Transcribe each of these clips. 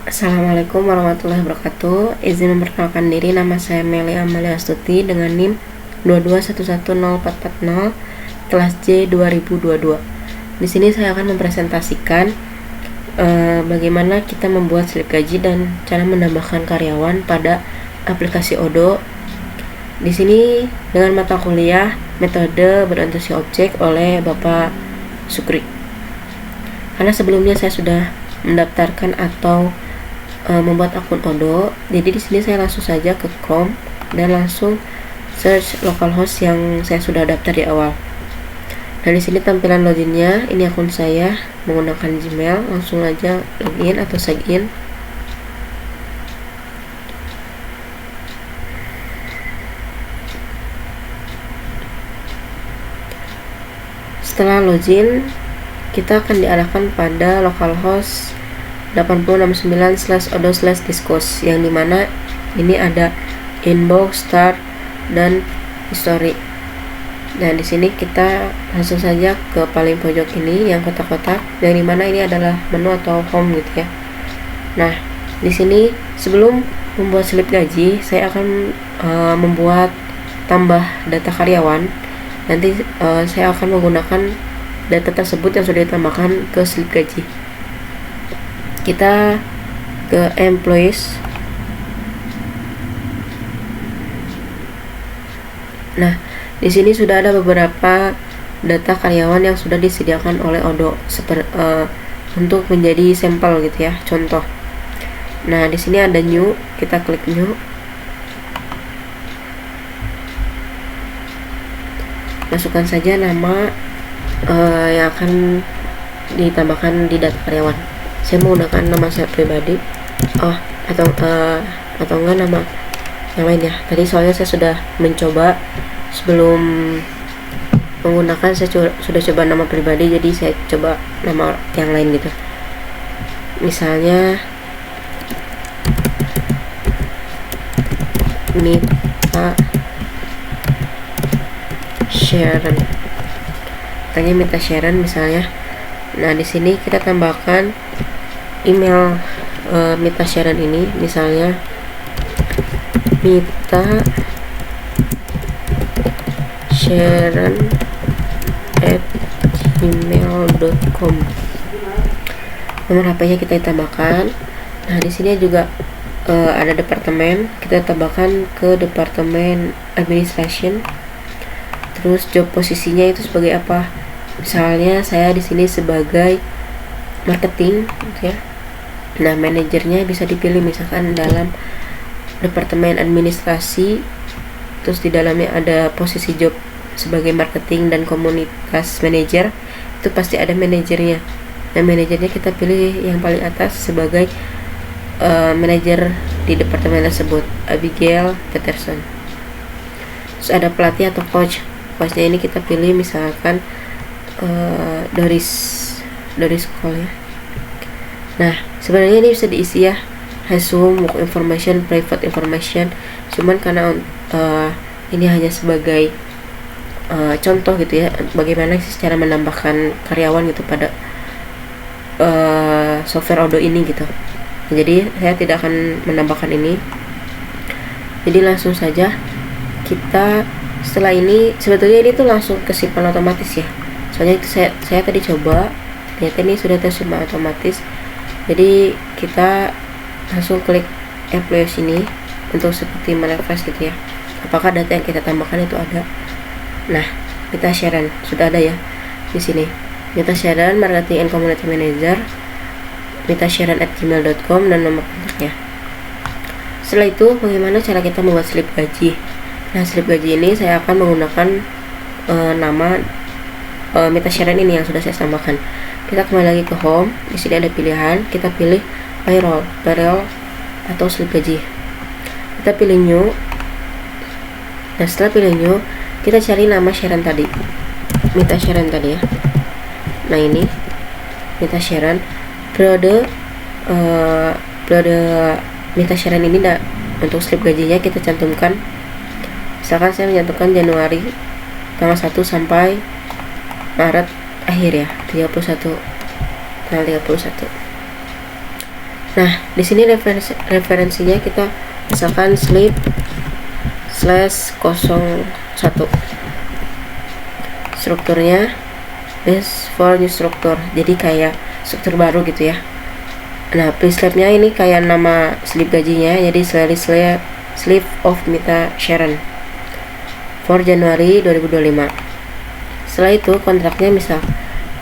Assalamualaikum warahmatullahi wabarakatuh. Izin memperkenalkan diri, nama saya Meli Amalia Astuti dengan NIM 2211040 kelas J 2022. Di sini saya akan mempresentasikan bagaimana kita membuat slip gaji dan cara menambahkan karyawan pada aplikasi Odoo. Di sini dengan mata kuliah metode berorientasi objek oleh Bapak Sukri. Karena sebelumnya saya sudah mendaftarkan atau membuat akun Odoo, jadi di sini saya langsung saja ke Chrome dan langsung search localhost yang saya sudah daftar di awal. Nah, di sini tampilan loginnya, ini akun saya menggunakan Gmail, langsung aja login atau sign in. Setelah login, kita akan diarahkan pada localhost 8069/odoo/discuss yang dimana ini ada inbox, start, dan history. Dan di sini kita langsung saja ke paling pojok ini yang kotak-kotak, yang dimana ini adalah menu atau home gitu ya. Nah, di sini sebelum membuat slip gaji, saya akan membuat tambah data karyawan. Nanti saya akan menggunakan data tersebut yang sudah ditambahkan ke slip gaji. Kita ke employees. Nah, di sini sudah ada beberapa data karyawan yang sudah disediakan oleh Odoo untuk menjadi sampel gitu ya, contoh. Nah, di sini ada new, kita klik new. Masukkan saja nama yang akan ditambahkan di data karyawan. Saya menggunakan nama saya pribadi, atau enggak nama yang lain ya. Tadi soalnya saya sudah mencoba sebelum menggunakan, saya sudah coba nama pribadi, jadi saya coba nama yang lain gitu. Misalnya Mita Sharon, tanya Mita Sharon misalnya. Nah, di sini kita tambahkan email Mita Sharon ini, misalnya Mita Sharon@gmail.com. Nomor HP-nya kita tambahkan. Nah, di sini juga ada departemen, kita tambahkan ke departemen administration. Terus job posisinya itu sebagai apa? Misalnya saya di sini sebagai marketing, gitu ya. Nah, manajernya bisa dipilih misalkan dalam departemen administrasi, terus di dalamnya ada posisi job sebagai marketing dan komunitas manajer, itu pasti ada manajernya. Nah, manajernya kita pilih yang paling atas sebagai manajer di departemen tersebut, Abigail Peterson. Terus ada pelatih atau coach. Coachnya ini kita pilih misalkan Doris Cole ya. Nah, sebenarnya ini bisa diisi ya, resume, work information, private information. Cuman karena ini hanya sebagai contoh gitu ya, bagaimana sih cara menambahkan karyawan gitu pada software Odoo ini gitu. Nah, jadi saya tidak akan menambahkan ini. Jadi langsung saja kita, setelah ini sebetulnya ini tuh langsung kesimpan otomatis ya. Soalnya itu saya tadi coba, ternyata ini sudah tersimpan otomatis. Jadi kita langsung klik employees ini untuk seperti merefresh gitu ya, apakah data yang kita tambahkan itu ada. Nah, Mita Sharon sudah ada ya di sini. Mita Sharon, marketing and community manager, Mita Sharon@gmail.com, dan nomor kontaknya. Setelah itu, bagaimana cara kita membuat slip gaji? Nah, slip gaji ini saya akan menggunakan nama Mita Sharon ini yang sudah saya tambahkan. Kita kembali lagi ke home. Di sini ada pilihan, kita pilih payroll atau slip gaji. Kita pilih new. Nah, setelah pilih new, kita cari nama Sharon tadi, Mita Sharon tadi ya. Nah, ini Mita Sharon. Periode Mita Sharon ini untuk slip gajinya kita cantumkan. Misalkan saya mencantumkan Januari tanggal 1 sampai Maret akhir ya, 31, tanggal 31. Nah, di sini referensinya kita misalkan sleep/01. Strukturnya base for new struktur, jadi kayak struktur baru gitu ya. Nah, pre-sleep-nya ini kayak nama sleep gajinya, jadi Sleep of Mita Sharon for Januari 2025. Setelah itu kontraknya misal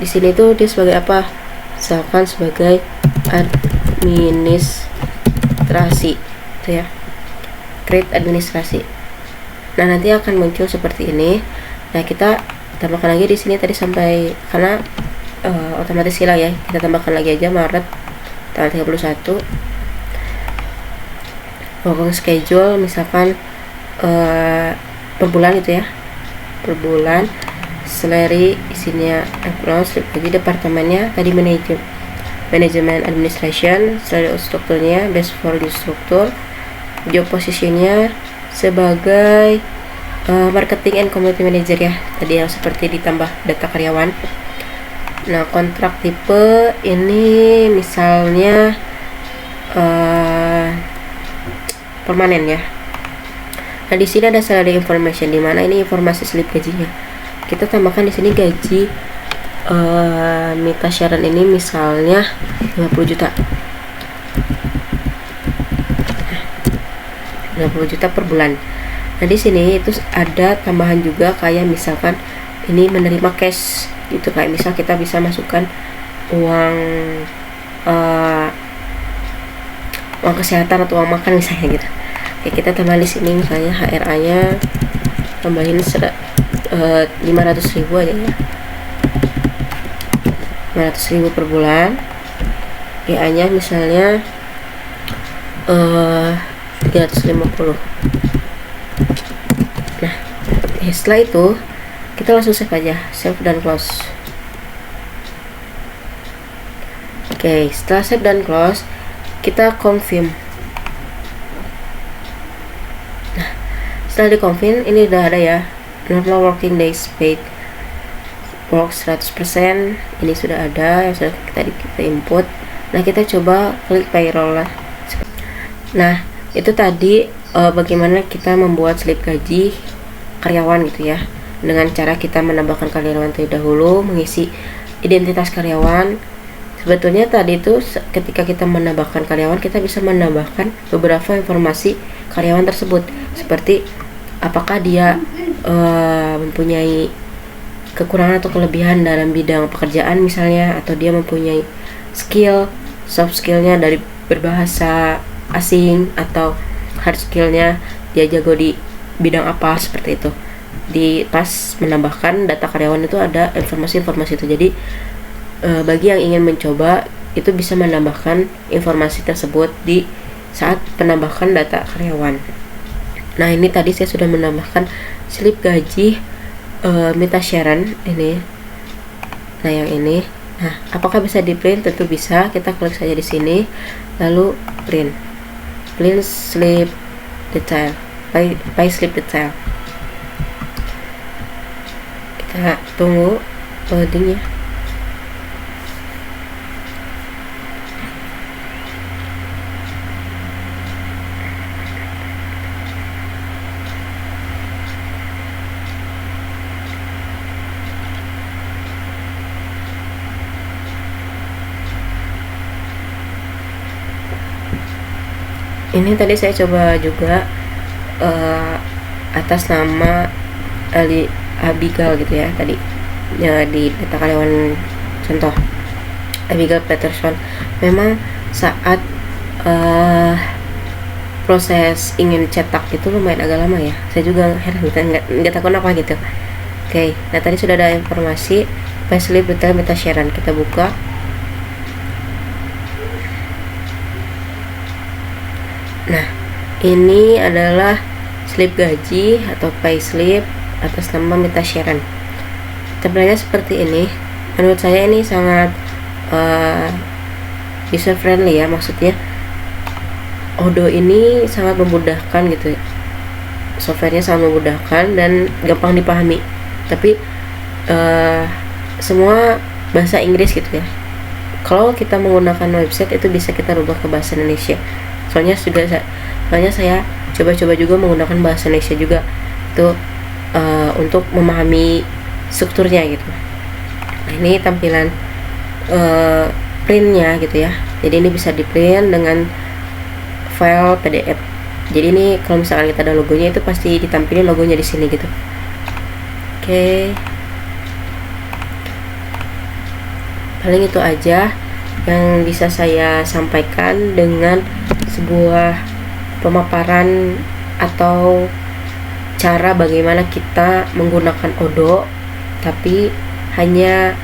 di sini tuh dia sebagai apa? Misalkan sebagai administrasi itu ya, create administrasi. Nah, nanti akan muncul seperti ini. Nah, kita tambahkan lagi di sini tadi sampai, karena otomatis hilang ya, kita tambahkan lagi aja Maret tanggal 31. Working schedule misalkan per bulan gitu ya, per bulan. Salary isinya sleep gaji, departemennya tadi manajemen administration, salary strukturnya base for new struktur, job positionnya sebagai marketing and community manager ya, tadi yang seperti ditambah data karyawan. Nah, kontrak tipe ini misalnya permanen ya. Nah, di sini ada salary information, di mana ini informasi slip gajinya. Kita tambahkan di sini gaji Mita Sharon ini misalnya 50 juta. 50 juta per bulan. Nah, di sini itu ada tambahan juga kayak misalkan ini menerima cash gitu, kayak misal kita bisa masukkan uang kesehatan atau uang makan misalnya gitu. Oke, kita tambah di sini misalnya HRA-nya tambahin 500.000 aja ya. 500.000 per bulan. PA-nya misalnya 350. Nah, setelah itu kita langsung save aja, save dan close. Oke, setelah save dan close, kita confirm. Nah, setelah di confirm, ini udah ada ya, normal working days paid, work 100%. Ini sudah ada yang sudah kita input. Nah, kita coba klik payroll lah. Nah, itu tadi bagaimana kita membuat slip gaji karyawan gitu ya, dengan cara kita menambahkan karyawan terlebih dahulu, mengisi identitas karyawan. Sebetulnya tadi itu ketika kita menambahkan karyawan, kita bisa menambahkan beberapa informasi karyawan tersebut, seperti apakah dia mempunyai kekurangan atau kelebihan dalam bidang pekerjaan misalnya, atau dia mempunyai soft skillnya dari berbahasa asing, atau hard skillnya dia jago di bidang apa, seperti itu. Di pas menambahkan data karyawan itu ada informasi-informasi itu. Jadi bagi yang ingin mencoba itu bisa menambahkan informasi tersebut di saat penambahkan data karyawan. Nah, ini tadi saya sudah menambahkan slip gaji Mita Sharon ini. Nah, yang ini. Nah, apakah bisa di print? Tentu bisa. Kita klik saja di sini, lalu print slip detail, pay slip detail. Kita tunggu loadingnya. Ini tadi saya coba juga atas nama Abigail gitu ya, tadi ya, di data karyawan contoh Abigail Peterson. Memang saat proses ingin cetak itu lumayan agak lama ya, saya juga heran, nggak tahu kenapa gitu. Oke, nah tadi sudah ada informasi payslip detail Mita Sharon. Kita buka. Nah, ini adalah slip gaji atau payslip atas nama Mita Sharon. Tampilannya seperti ini. Menurut saya ini sangat user friendly ya, maksudnya Odoo ini sangat memudahkan gitu ya. Softwarenya sangat memudahkan dan gampang dipahami. Tapi semua bahasa Inggris gitu ya. kalau kita menggunakan website itu bisa kita rubah ke bahasa Indonesia. Soalnya saya coba-coba juga menggunakan bahasa Indonesia juga itu untuk memahami strukturnya gitu. Nah, ini tampilan printnya gitu ya. Jadi ini bisa di print dengan file PDF. Jadi ini kalau misalkan kita ada logonya itu pasti ditampilin logonya di sini gitu. Oke. Paling itu aja yang bisa saya sampaikan dengan sebuah pemaparan atau cara bagaimana kita menggunakan Odoo, tapi hanya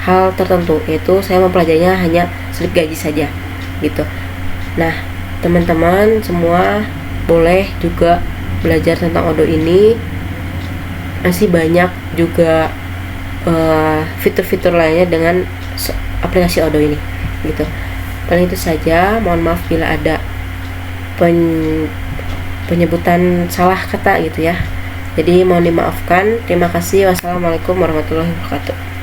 hal tertentu, yaitu saya mempelajarinya hanya slip gaji saja gitu. Nah, teman-teman semua boleh juga belajar tentang Odoo ini. Masih banyak juga fitur-fitur lainnya dengan aplikasi Odoo ini gitu. Paling itu saja, mohon maaf bila ada penyebutan salah kata gitu ya. Jadi mohon dimaafkan. Terima kasih. Wassalamualaikum warahmatullahi wabarakatuh.